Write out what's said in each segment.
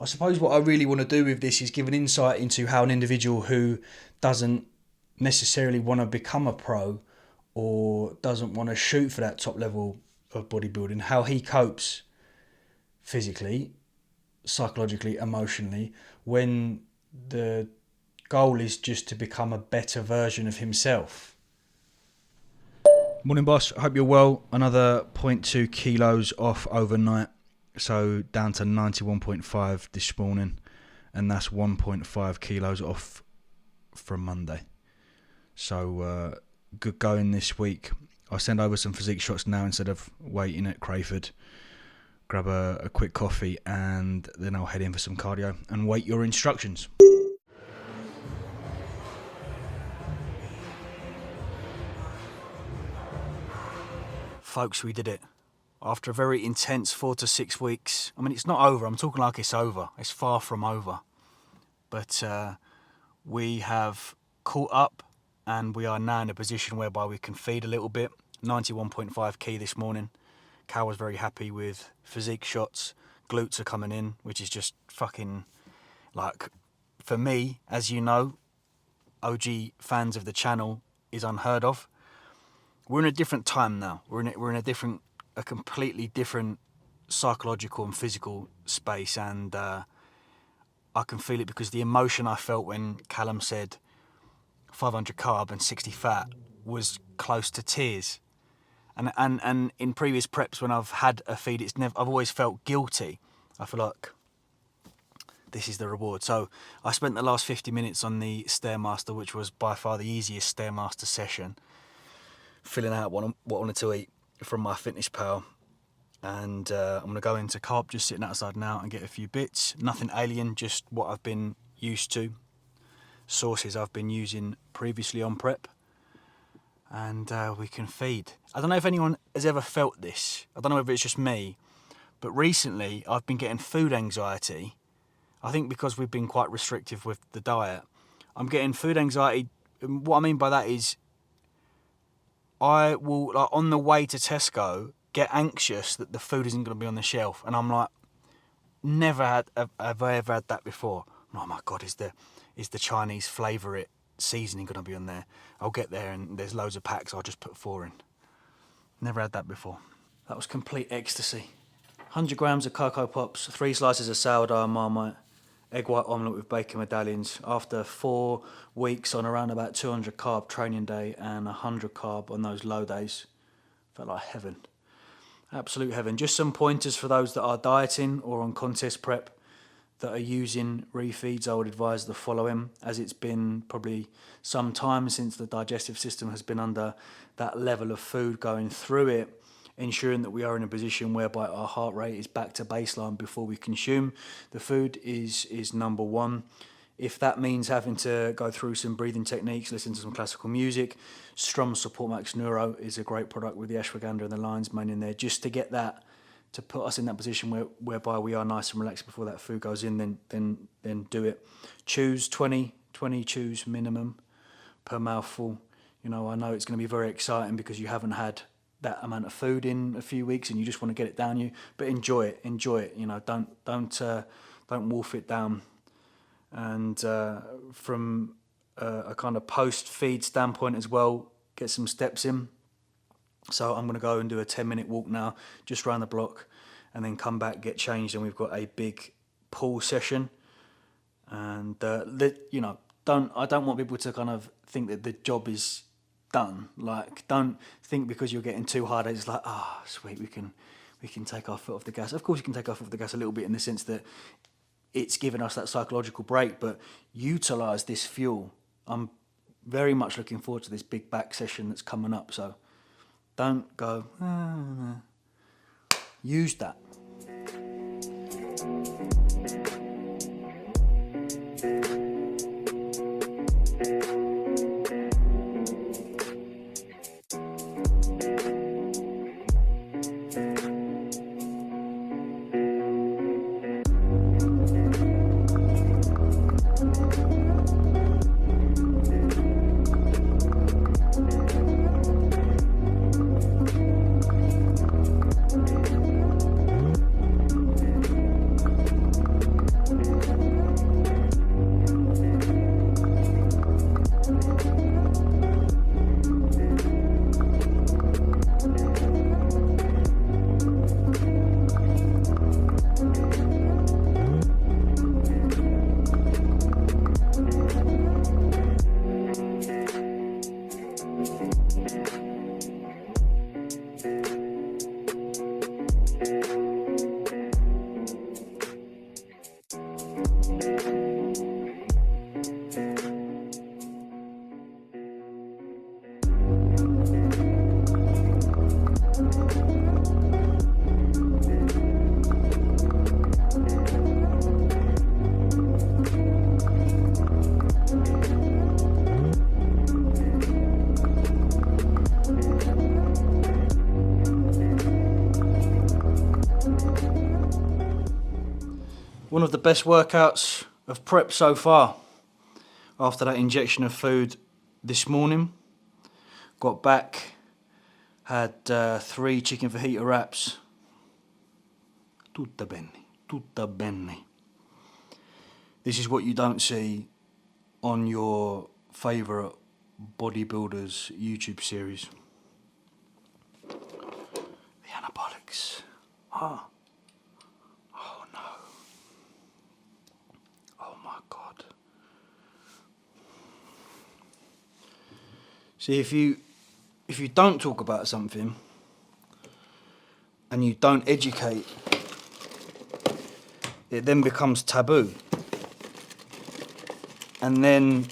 I suppose what I really want to do with this is give an insight into how an individual who doesn't necessarily want to become a pro or doesn't want to shoot for that top level of bodybuilding, how he copes physically, psychologically, emotionally, when the goal is just to become a better version of himself. Morning, boss. I hope you're well. Another 0.2 kilos off overnight. So down to 91.5 this morning. And that's 1.5 kilos off from Monday. So good going this week. I'll send over some physique shots now instead of waiting at Crayford. Grab a quick coffee and then I'll head in for some cardio and wait your instructions. Folks, we did it. After a very intense 4 to 6 weeks. I mean, it's not over. I'm talking like it's over. It's far from over. But we have caught up and we are now in a position whereby we can feed a little bit. 91.5 key this morning. Cal was very happy with physique shots. Glutes are coming in, which is just fucking, like, for me, as you know, OG fans of the channel, is unheard of. We're in a different time now. We're in a completely different psychological and physical space, and I can feel it because the emotion I felt when Callum said 500 carb and 60 fat was close to tears. And in previous preps when I've had a feed, I've always felt guilty. I feel like this is the reward. So I spent the last 50 minutes on the Stairmaster, which was by far the easiest Stairmaster session, filling out what I wanted to eat from my Fitness Pal. And I'm going to go into carb, just sitting outside now, and get a few bits. Nothing alien, just what I've been used to. Sources I've been using previously on prep. And we can feed. I don't know if anyone has ever felt this. I don't know if it's just me. But recently, I've been getting food anxiety. I think because we've been quite restrictive with the diet. I'm getting food anxiety. And what I mean by that is I will, like, on the way to Tesco, get anxious that the food isn't going to be on the shelf. And I'm like, have I ever had that before? Oh my God, is the Chinese flavour it seasoning going to be on there? I'll get there and there's loads of packs, I'll just put 4 in. Never had that before. That was complete ecstasy. 100 grams of Cocoa Pops, 3 slices of sourdough and Marmite, egg white omelette with bacon medallions. After 4 weeks on around about 200 carb training day and 100 carb on those low days, felt like heaven. Absolute heaven. Just some pointers for those that are dieting or on contest prep that are using refeeds. I would advise the following, as it's been probably some time since the digestive system has been under that level of food going through it, ensuring that we are in a position whereby our heart rate is back to baseline before we consume the food is number one. If that means having to go through some breathing techniques, listen to some classical music, Strom Support Max Neuro is a great product with the ashwagandha and the lion's mane in there, just to get that, to put us in that position whereby we are nice and relaxed before that food goes in, then do it. Choose 20 chews minimum per mouthful. You know, I know it's going to be very exciting because you haven't had that amount of food in a few weeks and you just want to get it down you, but enjoy it. You know, don't wolf it down. And from a kind of post-feed standpoint as well, get some steps in. So I'm going to go and do a 10-minute walk now, just around the block, and then come back, get changed, and we've got a big pool session. And you know, I don't want people to kind of think that the job is done. Like, don't think because you're getting too hard, it's like, sweet, we can take our foot off the gas. Of course, you can take our foot off the gas a little bit in the sense that it's given us that psychological break, but utilise this fuel. I'm very much looking forward to this big back session that's coming up. So don't go, use that. One of the best workouts of prep so far. After that injection of food this morning, got back, had 3 chicken fajita wraps. Tutta bene, tutta bene. This is what you don't see on your favourite bodybuilders YouTube series. The anabolics. Oh no. Oh my God. See, if you don't talk about something and you don't educate, it then becomes taboo. And then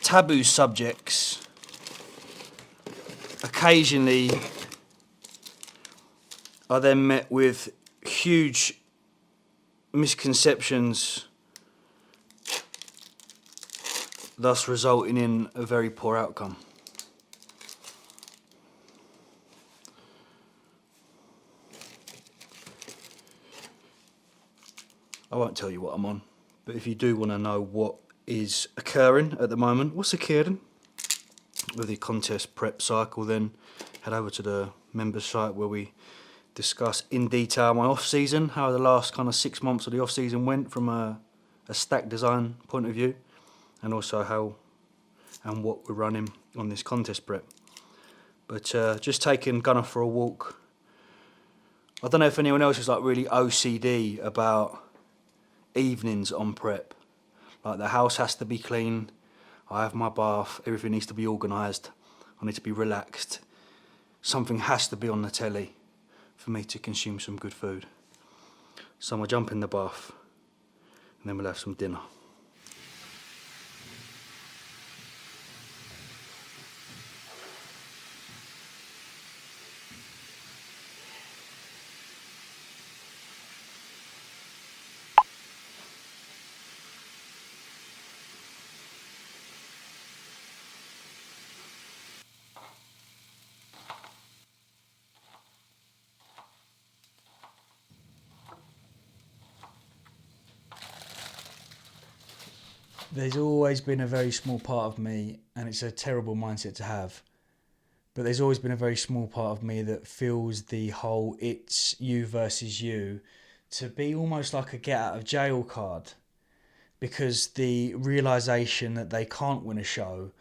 taboo subjects occasionally are then met with huge misconceptions, thus resulting in a very poor outcome. I won't tell you what I'm on, but if you do want to know what is occurring at the moment, what's occurring with the contest prep cycle, then head over to the members site where we discuss in detail my off season, how the last kind of 6 months of the off season went from a stack design point of view, and also how and what we're running on this contest prep. But just taking Gunner for a walk. I don't know if anyone else is like really OCD about evenings on prep. Like the house has to be clean, I have my bath, everything needs to be organised, I need to be relaxed. Something has to be on the telly for me to consume some good food. So I'm going to jump in the bath and then we'll have some dinner. There's always been a very small part of me, and it's a terrible mindset to have, but there's always been a very small part of me that feels the whole it's you versus you to be almost like a get out of jail card, because the realisation that they can't win a show,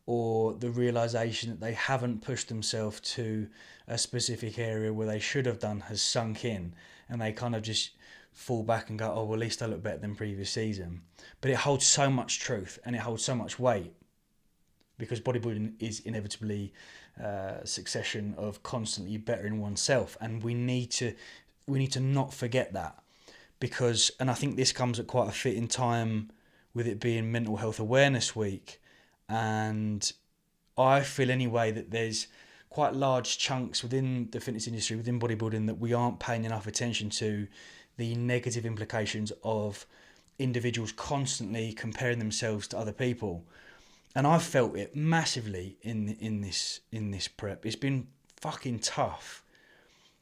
or the realisation that they haven't pushed themselves to a specific area where they should have done, has sunk in, and they kind of just fall back and go, oh, well, at least I look better than previous season. But it holds so much truth and it holds so much weight, because bodybuilding is inevitably a succession of constantly bettering oneself, and we need to not forget that, because, and I think this comes at quite a fitting time with it being Mental Health Awareness Week, and I feel anyway that there's quite large chunks within the fitness industry, within bodybuilding, that we aren't paying enough attention to the negative implications of individuals constantly comparing themselves to other people. And I've felt it massively in this prep. It's been fucking tough.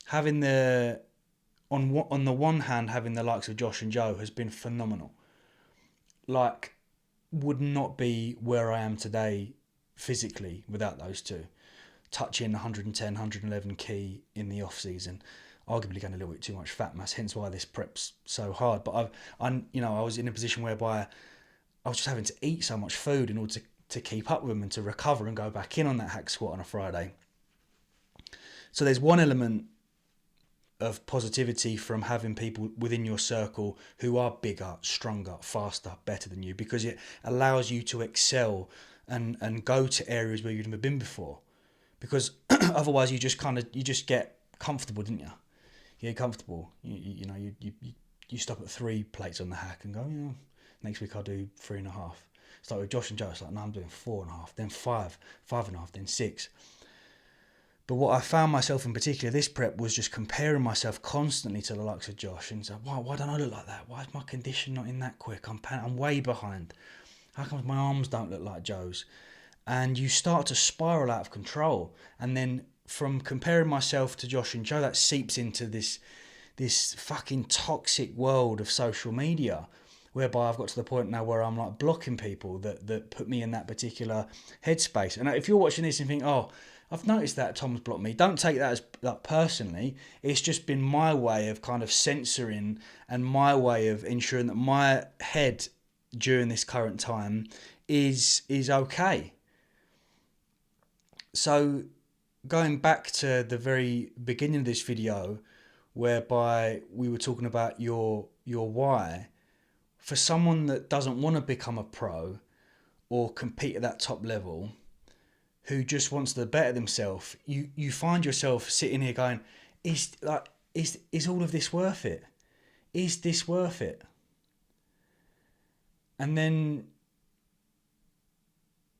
Having on the one hand, having the likes of Josh and Joe has been phenomenal. Like, would not be where I am today physically without those two. Touching 110, 111 key in the off season. Arguably getting a little bit too much fat mass, hence why this prep's so hard. But I was in a position whereby I was just having to eat so much food in order to keep up with them and to recover and go back in on that hack squat on a Friday. So there's one element of positivity from having people within your circle who are bigger, stronger, faster, better than you, because it allows you to excel and go to areas where you've never been before. Because otherwise you just get comfortable, didn't you? You get comfortable. You stop at 3 plates on the hack and go, next week I'll do 3.5. Start with Josh and Joe. It's like, no, I'm doing 4.5, then 5, 5.5, then 6. But what I found myself in particular this prep was just comparing myself constantly to the likes of Josh and say, why don't I look like that? Why is my condition not in that quick? I'm way behind. How come my arms don't look like Joe's? And you start to spiral out of control. And then from comparing myself to Josh and Joe, that seeps into this this fucking toxic world of social media, whereby I've got to the point now where I'm like blocking people that put me in that particular headspace. And if you're watching this and think, oh, I've noticed that Tom's blocked me, don't take that as like personally. It's just been my way of kind of censoring and my way of ensuring that my head during this current time is okay. So going back to the very beginning of this video, whereby we were talking about your why, for someone that doesn't want to become a pro or compete at that top level, who just wants to better themselves, you find yourself sitting here going, is all of this worth it? Is this worth it? And then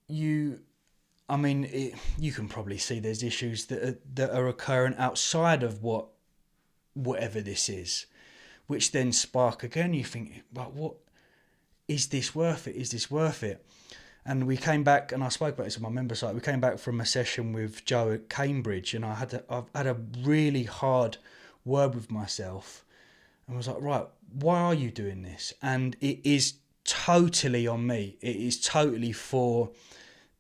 you can probably see there's issues that are occurring outside of whatever this is, which then spark again. You think, but what is this worth it? Is this worth it? And we came back, and I spoke about this on my member site. We came back from a session with Joe at Cambridge, and I've had a really hard word with myself, and I was like, right, why are you doing this? And it is totally on me. It is totally for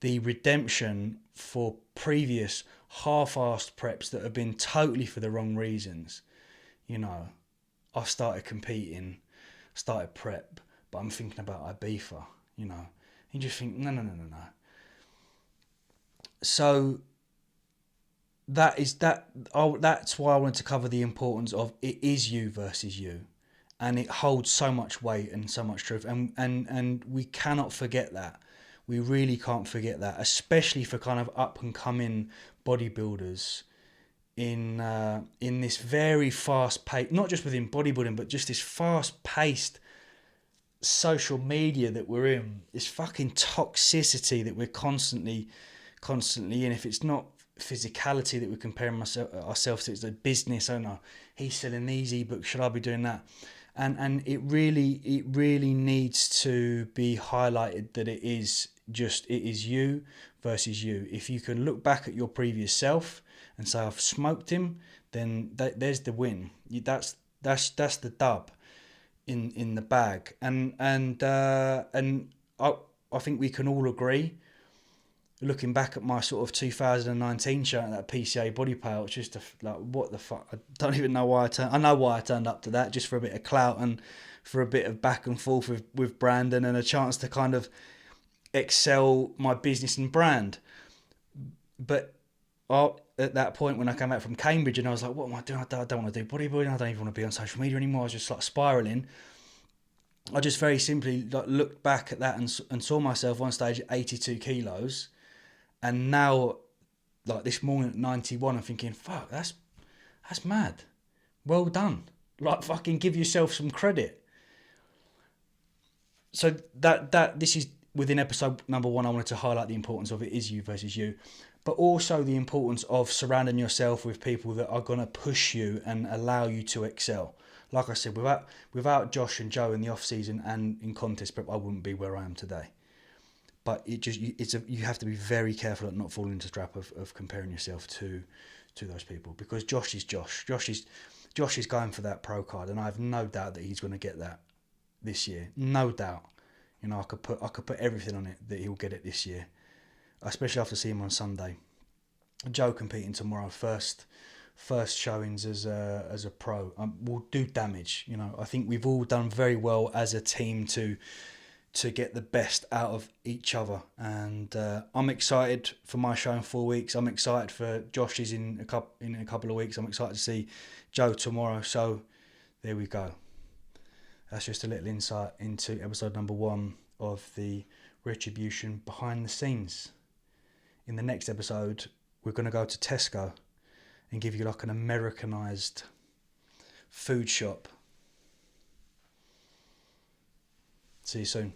the redemption for previous half-assed preps that have been totally for the wrong reasons. You know, I've started competing, started prep, but I'm thinking about Ibiza, you know. You just think, no. So that's why I wanted to cover the importance of it is you versus you. And it holds so much weight and so much truth. And we cannot forget that. We really can't forget that, especially for kind of up and coming bodybuilders in this very fast paced, not just within bodybuilding, but just this fast paced social media that we're in, this fucking toxicity that we're constantly in. If it's not physicality that we're comparing ourselves to, it's a business owner. He's selling these ebooks, should I be doing that? And it really needs to be highlighted that it is you versus you. If you can look back at your previous self and say, I've smoked him, then there's the win. That's the dub in the bag. And I think we can all agree, looking back at my sort of 2019 show at that PCA body pile, it's just like, what the fuck? I don't even know why I know why I turned up to that, just for a bit of clout and for a bit of back and forth with Brandon and a chance to kind of excel my business and brand. But at that point when I came back from Cambridge and I was like, what am I doing? I don't want to do bodybuilding. I don't even want to be on social media anymore. I was just like spiraling. I just very simply looked back at that and saw myself on stage at 82 kilos. And now, like this morning at 91, I'm thinking, fuck, that's mad. Well done. Like, fucking give yourself some credit. So this is within episode number 1. I wanted to highlight the importance of it is you versus you, but also the importance of surrounding yourself with people that are going to push you and allow you to excel. Like I said, without Josh and Joe in the off season and in contest prep, I wouldn't be where I am today. But you have to be very careful at not falling into the trap of comparing yourself to those people, because Josh is Josh. Josh is going for that pro card, and I have no doubt that he's going to get that this year. No doubt. You know, I could put everything on it that he'll get it this year, especially after seeing him on Sunday. Joe competing tomorrow, first showings as a pro, will do damage. You know, I think we've all done very well as a team to get the best out of each other, and I'm excited for my show in 4 weeks. I'm excited for Josh's in a couple of weeks. I'm excited to see Joe tomorrow. So there we go. That's just a little insight into episode number 1 of the Retribution behind the scenes. In the next episode, we're going to go to Tesco and give you like an Americanized food shop. See you soon.